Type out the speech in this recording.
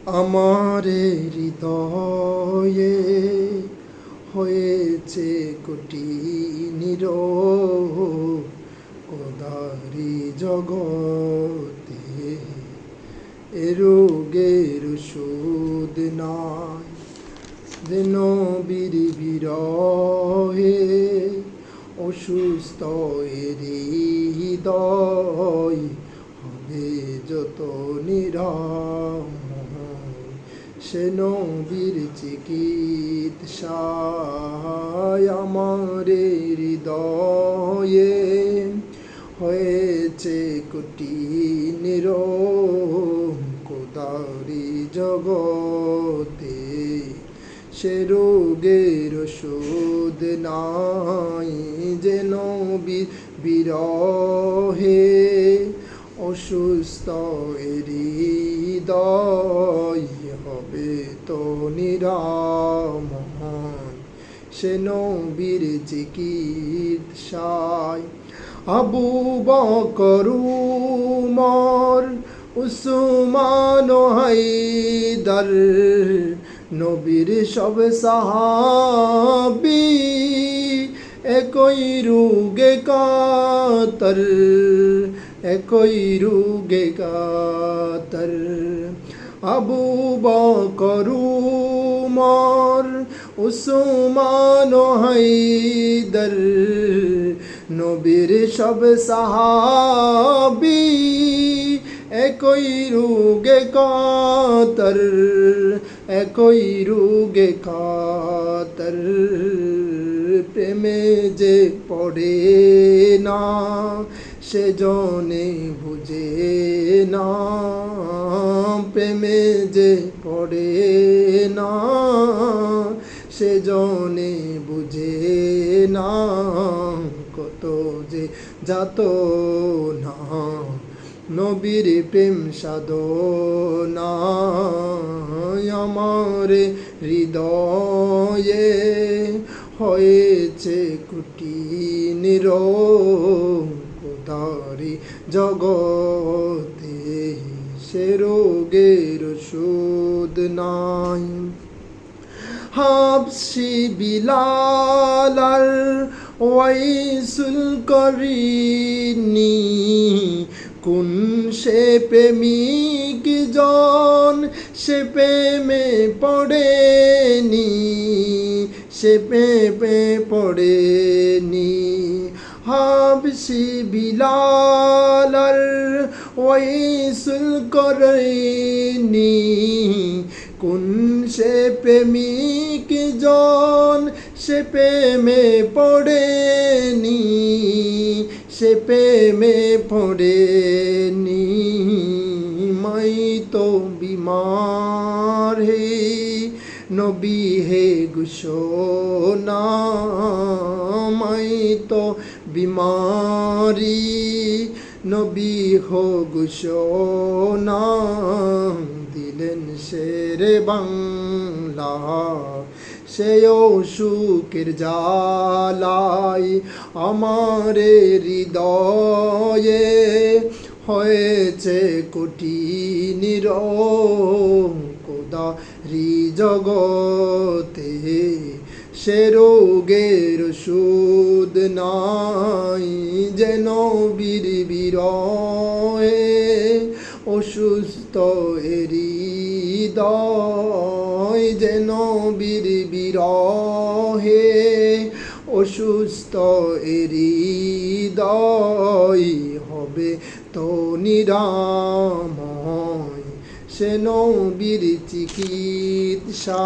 আমার হৃদয়ে হয়েছে কোটি নীরব কোদারি জগতে, এ রোগের ওষুধ নাই যেন বীর বিরহে অসুস্থ এর হৃদয় হবে যত নিরাময়। সে নবীর চিকিৎসায় আমার হৃদয়ে হয়েছে কোটি নীরব কোদারি জগতে, সে রোগের ওষুধ নাই যেন বিরহে অসুস্থ হৃদয় হবে তো নিরাময়। সে নবীর চিকিৎসায় আবু বকর উমর উসমান হায়দার নবীর সব সাহাবী একই রোগে কাতর, একই রোগে কাতর। আবু বকর উমর উসমান হায়দার নবীর সব সাহাবী একই রোগে কাতর, একই রোগে কাতর। প্রেমে যে পড়ে না সে জনে বুঝে না, প্রেমে যে পড়ে না সে জনে বুঝে না, কত যে যাত না নবীর প্রেম সাধনা আমার হৃদয়ে হয়েছে কোটি নীরব কোদারি জগতে, সে রোগের ওষুধ নাই। হাবশি বিলাল আর ওয়াইসুল করিনি কোন সে প্রেমিক জন সে প্রেমে পড়েনি, সে প্রেমে পড়েনি। হাবশি বিলাল আর ওয়াইসুল করিনি কোন সে প্রেমিক জন সে প্রেমে পড়েনি, সে প্রেমে পড়েনি। মাই তো বিমার হে নবী হে ঘোষণা, মাই তো বিমারি নবী হো ঘোষণা, দিলেন শেরে বাংলা সে অসুখের জ্বালায় আমার হৃদয়ে হয়েছে কোটি নীরব কোদারি জগতে, সে রোগের ওষুধ নাই যেন বীর বিরহে অসুস্থ হৃদয়, যেন বীর বিরহে অসুস্থ হৃদয় হবে তো নিরাময়। সে নবীর চিকিৎসায়।